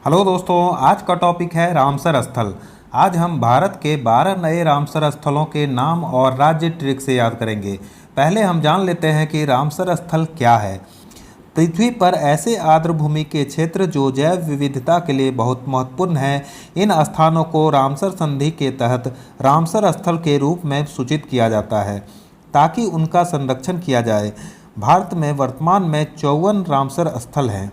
Hello दोस्तों, आज का टॉपिक है रामसर स्थल। आज हम भारत के 12 नए रामसर स्थलों के नाम और राज्य ट्रिक से याद करेंगे। पहले हम जान लेते हैं कि रामसर स्थल क्या है। पृथ्वी पर ऐसे आर्द्रभूमि के क्षेत्र जो जैव विविधता के लिए बहुत महत्वपूर्ण हैं, इन स्थानों को रामसर संधि के तहत रामसर स्थल के रूप में सूचित किया जाता है ताकि उनका संरक्षण किया जाए। भारत में वर्तमान में 54 रामसर स्थल हैं।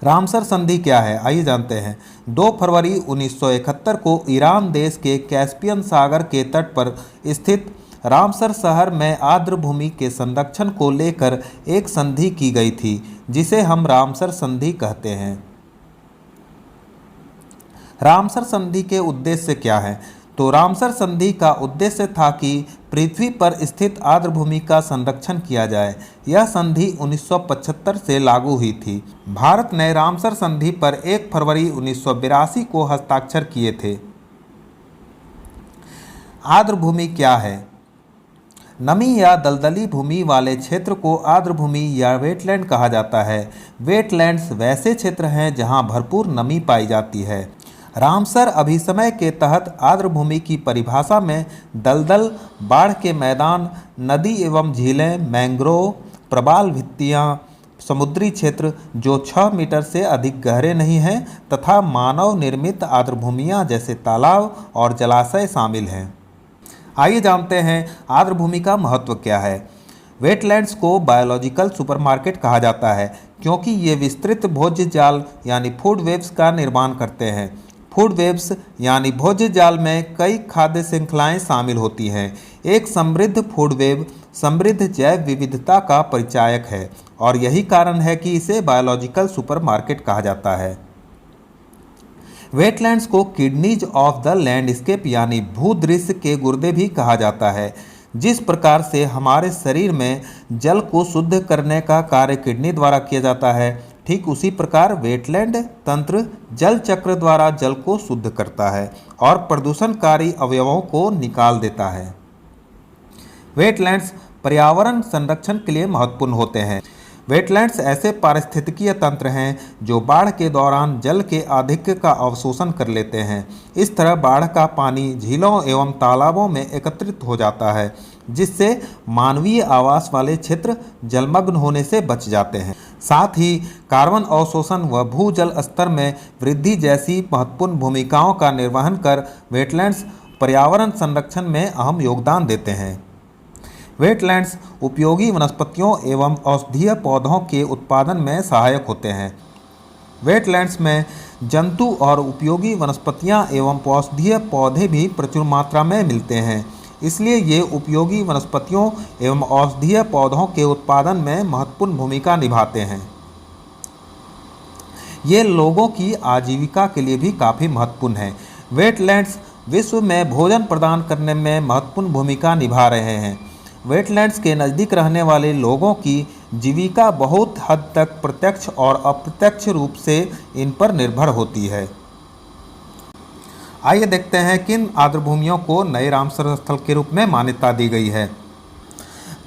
रामसर संधि क्या है, आइए जानते हैं। 2 फरवरी 1971 को ईरान देश के कैस्पियन सागर के तट पर स्थित रामसर शहर में आर्द्रभूमि के संरक्षण को लेकर एक संधि की गई थी, जिसे हम रामसर संधि कहते हैं। रामसर संधि के उद्देश्य क्या है? तो रामसर संधि का उद्देश्य था कि पृथ्वी पर स्थित आर्द्रभूमि का संरक्षण किया जाए। यह संधि 1975 से लागू हुई थी। भारत ने रामसर संधि पर 1 फरवरी 1982 को हस्ताक्षर किए थे। आर्द्रभूमि क्या है? नमी या दलदली भूमि वाले क्षेत्र को आर्द्रभूमि या वेटलैंड कहा जाता है। वेटलैंड्स वैसे क्षेत्र हैं जहां भरपूर नमी पाई जाती है। रामसर अभिसमय के तहत आर्द्रभूमि की परिभाषा में दलदल, बाढ़ के मैदान, नदी एवं झीलें, मैंग्रोव, प्रवाल भित्तियाँ, समुद्री क्षेत्र जो 6 मीटर से अधिक गहरे नहीं हैं तथा मानव निर्मित आर्द्रभूमियाँ जैसे तालाब और जलाशय शामिल हैं। आइए जानते हैं आर्द्रभूमि का महत्व क्या है। वेटलैंड्स को बायोलॉजिकल सुपरमार्केट कहा जाता है क्योंकि ये विस्तृत भोज्य जाल यानी फूड वेब्स का निर्माण करते हैं। फूड वेब्स यानी भोज्य जाल में कई खाद्य श्रृंखलाएं शामिल होती हैं। एक समृद्ध फूड वेब समृद्ध जैव विविधता का परिचायक है और यही कारण है कि इसे बायोलॉजिकल सुपरमार्केट कहा जाता है। वेटलैंड्स को किडनीज ऑफ द लैंडस्केप यानी भूदृश्य के गुर्दे भी कहा जाता है। जिस प्रकार से हमारे शरीर में जल को शुद्ध करने का कार्य किडनी द्वारा किया जाता है, ठीक उसी प्रकार वेटलैंड तंत्र जल चक्र द्वारा जल को शुद्ध करता है और प्रदूषणकारी अवयवों को निकाल देता है। वेटलैंड्स पर्यावरण संरक्षण के लिए महत्वपूर्ण होते हैं। वेटलैंड्स ऐसे पारिस्थितिकीय तंत्र हैं जो बाढ़ के दौरान जल के आधिक्य का अवशोषण कर लेते हैं। इस तरह बाढ़ का पानी झीलों एवं तालाबों में एकत्रित हो जाता है, जिससे मानवीय आवास वाले क्षेत्र जलमग्न होने से बच जाते हैं। साथ ही कार्बन अवशोषण व भूजल स्तर में वृद्धि जैसी महत्वपूर्ण भूमिकाओं का निर्वहन कर वेटलैंड्स पर्यावरण संरक्षण में अहम योगदान देते हैं। वेटलैंड्स उपयोगी वनस्पतियों एवं औषधीय पौधों के उत्पादन में सहायक होते हैं। वेटलैंड्स में जंतु और उपयोगी वनस्पतियां एवं औषधीय पौधे भी प्रचुर मात्रा में मिलते हैं, इसलिए ये उपयोगी वनस्पतियों एवं औषधीय पौधों के उत्पादन में महत्वपूर्ण भूमिका निभाते हैं। ये लोगों की आजीविका के लिए भी काफ़ी महत्वपूर्ण है। वेटलैंड्स विश्व में भोजन प्रदान करने में महत्वपूर्ण भूमिका निभा रहे हैं। वेटलैंड्स के नज़दीक रहने वाले लोगों की जीविका बहुत हद तक प्रत्यक्ष और अप्रत्यक्ष रूप से इन पर निर्भर होती है। आइए देखते हैं किन आर्द्रभूमियों को नए रामसर स्थल के रूप में मान्यता दी गई है।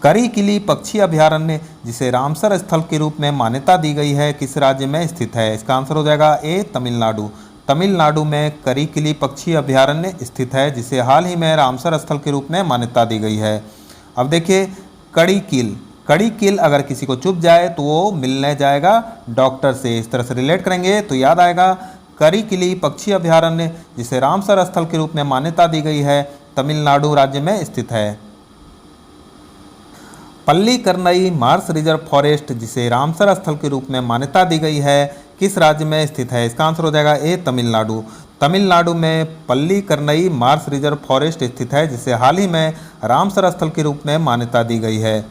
करी-किली पक्षी अभयारण्य, जिसे रामसर स्थल के रूप में मान्यता दी गई है, किस राज्य में स्थित है? इसका आंसर हो जाएगा ए, तमिलनाडु। तमिलनाडु में करी-किली पक्षी अभयारण्य स्थित है, जिसे हाल ही में रामसर स्थल के रूप में मान्यता दी गई है। अब देखिए कड़ी कील अगर किसी को चुभ जाए तो वो मिलने जाएगा डॉक्टर से। इस तरह से रिलेट करेंगे तो याद आएगा करी-किली पक्षी अभयारण्य, जिसे रामसर स्थल के रूप में मान्यता दी गई है, तमिलनाडु राज्य में स्थित है। पल्लीकरनई मार्श रिजर्व फॉरेस्ट, जिसे रामसर स्थल के रूप में मान्यता दी गई है, किस राज्य में स्थित है? इसका आंसर हो जाएगा ए, तमिलनाडु। तमिलनाडु में पल्लीकरनई मार्श रिजर्व फॉरेस्ट स्थित है, जिसे हाल ही में रामसर स्थल के रूप में मान्यता दी गई है।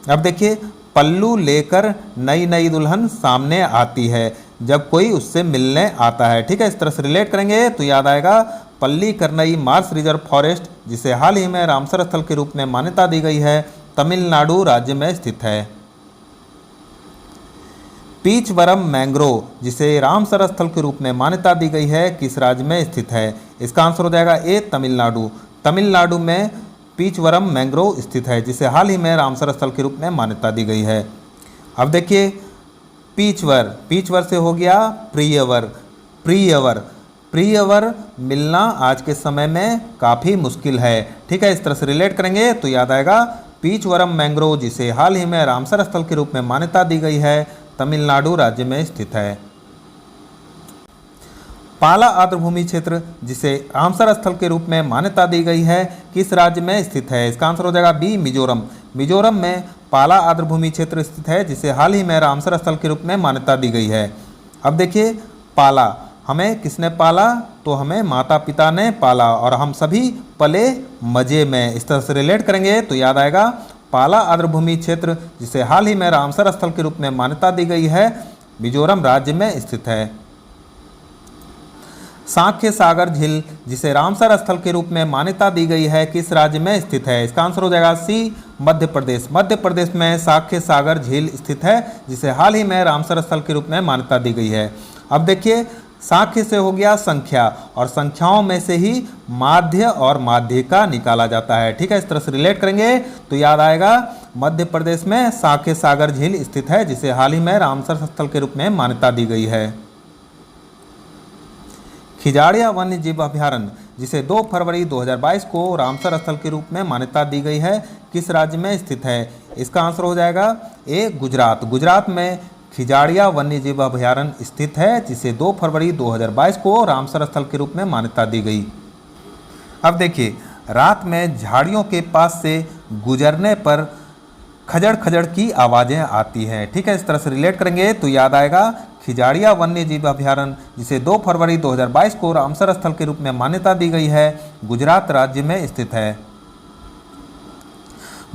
अब देखिए, पल्लू लेकर नई नई दुल्हन सामने आती है जब कोई उससे मिलने आता है। ठीक है, इस तरह से रिलेट करेंगे तो याद आएगा पल्लीकरनई मार्श रिजर्व फॉरेस्ट, जिसे हाल ही में रामसर स्थल के रूप में मान्यता दी गई है, तमिलनाडु राज्य में स्थित है। पीचवरम मैंग्रोव, जिसे रामसर स्थल के रूप में मान्यता दी गई है, किस राज्य में स्थित है? इसका आंसर हो जाएगा ए, तमिलनाडु। तमिलनाडु में पीचवरम मैंग्रोव स्थित है, जिसे हाल ही में रामसर स्थल के रूप में मान्यता दी गई है। अब देखिए, पीछवर, पीछवर से हो गया प्रियवर, प्रियवर, प्रियवर मिलना आज के समय में काफ़ी मुश्किल है। ठीक है, इस तरह से रिलेट करेंगे तो याद आएगा पीछवरम मैंग्रोव, जिसे हाल ही में रामसर स्थल के रूप में मान्यता दी गई है, तमिलनाडु राज्य में स्थित है। पाला आर्द्रभूमि क्षेत्र, जिसे रामसर स्थल के रूप में मान्यता दी गई है, किस राज्य में स्थित है? इसका आंसर हो जाएगा बी, मिजोरम। मिजोरम में पाला आर्द्रभूमि क्षेत्र स्थित है, जिसे हाल ही में रामसर स्थल के रूप में मान्यता दी गई है। अब देखिए पाला, हमें किसने पाला? तो हमें माता पिता ने पाला और हम सभी पले मजे में। इस तरह से रिलेट करेंगे तो याद आएगा पाला आर्द्रभूमि क्षेत्र, जिसे हाल ही में रामसर स्थल के रूप में मान्यता दी गई है, मिजोरम राज्य में स्थित है। सांख्य सागर झील, जिसे रामसर स्थल के रूप में मान्यता दी गई है, किस राज्य में स्थित है? इसका आंसर हो जाएगा सी, मध्य प्रदेश। मध्य प्रदेश में सांख्य सागर झील स्थित है, जिसे हाल ही में रामसर स्थल के रूप में मान्यता दी गई है। अब देखिए सांख्य से हो गया संख्या, और संख्याओं में से ही माध्य और माध्यिका निकाला जाता है। ठीक है, इस तरह से रिलेट करेंगे तो याद आएगा मध्य प्रदेश में सांख्य सागर झील स्थित है, जिसे हाल ही में रामसर स्थल के रूप में मान्यता दी गई है। खिजाड़िया वन्य जीव अभयारण्य, जिसे 2 फरवरी 2022 को रामसर स्थल के रूप में मान्यता दी गई है, किस राज्य में स्थित है? इसका आंसर हो जाएगा ए, गुजरात। गुजरात में खिजाड़िया वन्य जीव अभयारण्य स्थित है, जिसे 2 फरवरी 2022 को रामसर स्थल के रूप में मान्यता दी गई। अब देखिए रात में झाड़ियों के पास से गुजरने पर खजड़ खजड़ की आवाज़ें आती हैं। ठीक है, इस तरह से रिलेट करेंगे तो याद आएगा खिजाड़िया वन्य जीव अभयारण्य, जिसे 2 फरवरी 2022 को रामसर स्थल के रूप में मान्यता दी गई है, गुजरात राज्य में स्थित है।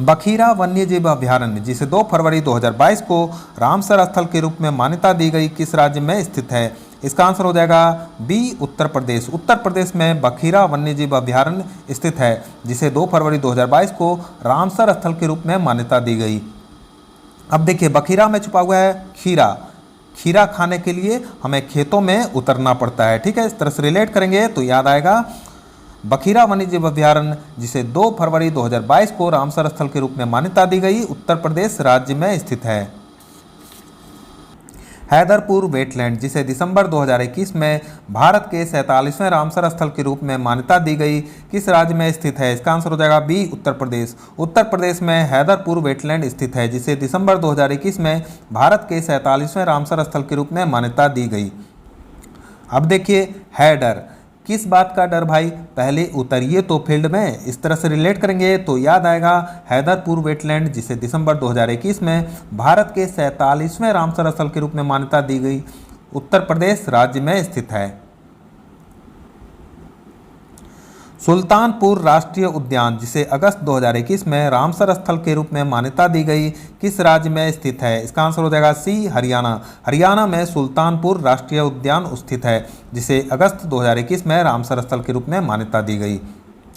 बखीरा वन्य जीव अभयारण्य, जिसे 2 फरवरी 2022 को रामसर स्थल के रूप में मान्यता दी गई, किस राज्य में स्थित है? इसका आंसर हो जाएगा बी, उत्तर प्रदेश। उत्तर प्रदेश में बखीरा वन्य जीव अभयारण्य स्थित है, जिसे 2 फरवरी 2022 को रामसर स्थल के रूप में मान्यता दी गई। अब देखिए बखीरा में छुपा हुआ है खीरा। खीरा खाने के लिए हमें खेतों में उतरना पड़ता है। ठीक है, इस तरह से रिलेट करेंगे तो याद आएगा बखीरा वन्य जीव अभयारण्य, जिसे 2 फरवरी 2022 को रामसर स्थल के रूप में मान्यता दी गई, उत्तर प्रदेश राज्य में स्थित है। हैदरपुर वेटलैंड, जिसे दिसंबर 2021 में भारत के 47वें रामसर स्थल के रूप में मान्यता दी गई, किस राज्य में स्थित है? इसका आंसर हो जाएगा बी, उत्तर प्रदेश। उत्तर प्रदेश में हैदरपुर वेटलैंड स्थित है, जिसे दिसंबर 2021 में भारत के 47वें रामसर स्थल के रूप में मान्यता दी गई। अब देखिए है डर, किस बात का डर भाई? पहले उतरिए तो फील्ड में। इस तरह से रिलेट करेंगे तो याद आएगा हैदरपुर वेटलैंड, जिसे दिसंबर 2021 में भारत के 47वें रामसर स्थल के रूप में मान्यता दी गई, उत्तर प्रदेश राज्य में स्थित है। सुल्तानपुर राष्ट्रीय उद्यान, जिसे अगस्त 2021 में रामसर स्थल के रूप में मान्यता दी गई, किस राज्य में स्थित है? इसका आंसर हो जाएगा सी, हरियाणा। हरियाणा में सुल्तानपुर राष्ट्रीय उद्यान स्थित है, जिसे अगस्त 2021 में रामसर स्थल के रूप में मान्यता दी गई।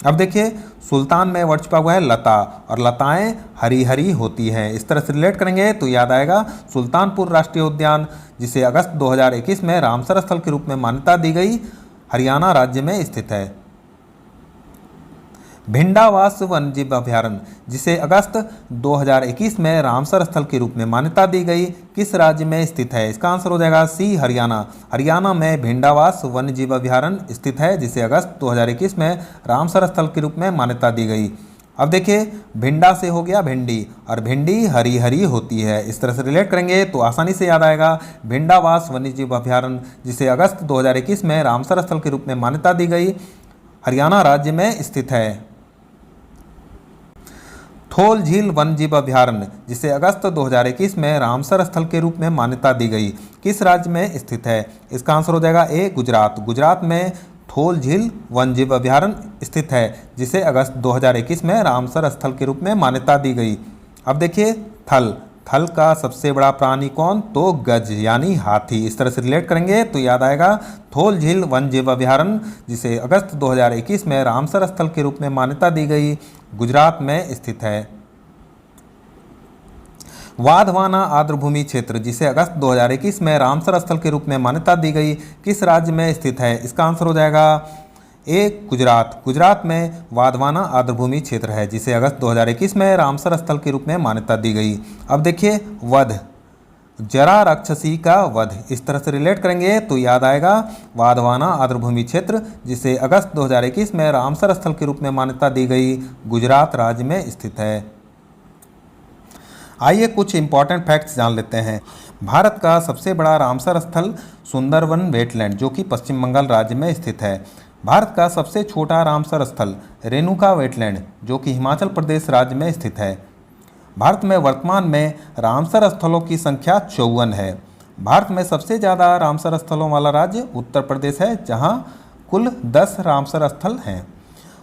अब देखिए सुल्तान में वर्ड छुपा हुआ है लता, और लताएं हरी हरी होती हैं। इस तरह से रिलेट करेंगे तो याद आएगा सुल्तानपुर राष्ट्रीय उद्यान, जिसे अगस्त 2021 में रामसर स्थल के रूप में मान्यता दी गई, हरियाणा राज्य में स्थित है। भिंडावास वन्यजीव अभयारण्य, जिसे अगस्त 2021 में रामसर स्थल के रूप में मान्यता दी गई, किस राज्य में स्थित है? इसका आंसर हो जाएगा सी, हरियाणा। हरियाणा में भिंडावास वन्यजीव अभयारण्य स्थित है, जिसे अगस्त 2021 में रामसर स्थल के रूप में मान्यता दी गई। अब देखिए भिंडा से हो गया भिंडी, और भिंडी हरी हरी होती है। इस तरह से रिलेट करेंगे तो आसानी से याद आएगा भिंडावास वन्यजीव अभयारण्य, जिसे अगस्त 2021 में रामसर स्थल के रूप में मान्यता दी गई, हरियाणा राज्य में स्थित है। थोल झील वन्यजीव अभयारण्य, जिसे अगस्त 2021 में रामसर स्थल के रूप में मान्यता दी गई, किस राज्य में स्थित है? इसका आंसर हो जाएगा ए, गुजरात। गुजरात में थोल झील वन्यजीव अभयारण्य स्थित है, जिसे अगस्त 2021 में रामसर स्थल के रूप में मान्यता दी गई। अब देखिए थल, थल का सबसे बड़ा प्राणी कौन? तो गज यानी हाथी। इस तरह से रिलेट करेंगे तो याद आएगा थोल झील वन्यजीव अभयारण्य, जिसे अगस्त 2021 में रामसर स्थल के रूप में मान्यता दी गई, गुजरात में स्थित है। वाधवाना आर्द्रभूमि क्षेत्र, जिसे अगस्त 2021 में रामसर स्थल के रूप में मान्यता दी गई, किस राज्य में स्थित है? इसका आंसर हो जाएगा ए, गुजरात। गुजरात में वाधवाना आर्द्रभूमि क्षेत्र है, जिसे अगस्त 2021 में रामसर स्थल के रूप में मान्यता दी गई। अब देखिए वध, जरा राक्षसी का वध, इस तरह से रिलेट करेंगे तो याद आएगा वाधवाना आर्द्रभूमि क्षेत्र, जिसे अगस्त 2021 में रामसर स्थल के रूप में मान्यता दी गई, गुजरात राज्य में स्थित है। आइए कुछ इंपॉर्टेंट फैक्ट्स जान लेते हैं। भारत का सबसे बड़ा रामसर स्थल सुंदरवन वेटलैंड जो कि पश्चिम बंगाल राज्य में स्थित है। भारत का सबसे छोटा रामसर स्थल रेणुका वेटलैंड जो कि हिमाचल प्रदेश राज्य में स्थित है। भारत में वर्तमान में रामसर स्थलों की संख्या 54 है। भारत में सबसे ज़्यादा रामसर स्थलों वाला राज्य उत्तर प्रदेश है, जहां कुल 10 रामसर स्थल हैं।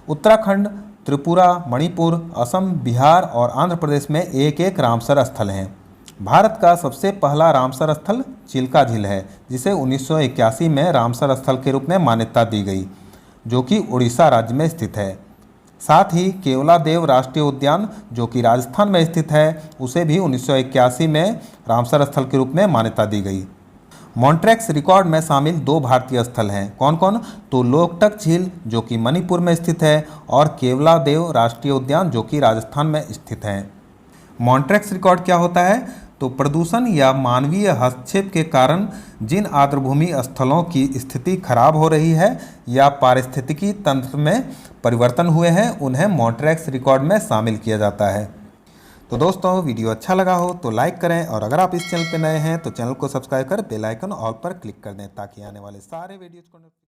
उत्तराखंड, त्रिपुरा, मणिपुर, असम, बिहार और आंध्र प्रदेश में एक एक रामसर स्थल हैं। भारत का सबसे पहला रामसर स्थल चिल्का झील है, जिसे 1981 में रामसर स्थल के रूप में मान्यता दी गई, जो कि उड़ीसा राज्य में स्थित है। साथ ही केवलादेव राष्ट्रीय उद्यान जो कि राजस्थान में स्थित है, उसे भी 1981 में रामसर स्थल के रूप में मान्यता दी गई। मॉन्ट्रेक्स रिकॉर्ड में शामिल 2 भारतीय स्थल हैं, कौन कौन? तो लोकटक झील जो कि मणिपुर में स्थित है और केवलादेव राष्ट्रीय उद्यान जो कि राजस्थान में स्थित है। मॉन्ट्रेक्स रिकॉर्ड क्या होता है? तो प्रदूषण या मानवीय हस्तक्षेप के कारण जिन आर्द्रभूमि स्थलों की स्थिति खराब हो रही है या पारिस्थितिकी तंत्र में परिवर्तन हुए हैं, उन्हें मॉन्ट्रेक्स रिकॉर्ड में शामिल किया जाता है। तो दोस्तों, वीडियो अच्छा लगा हो तो लाइक करें और अगर आप इस चैनल पर नए हैं तो चैनल को सब्सक्राइब कर बेल आइकन ऑल पर क्लिक कर दें ताकि आने वाले सारे वीडियोज़ को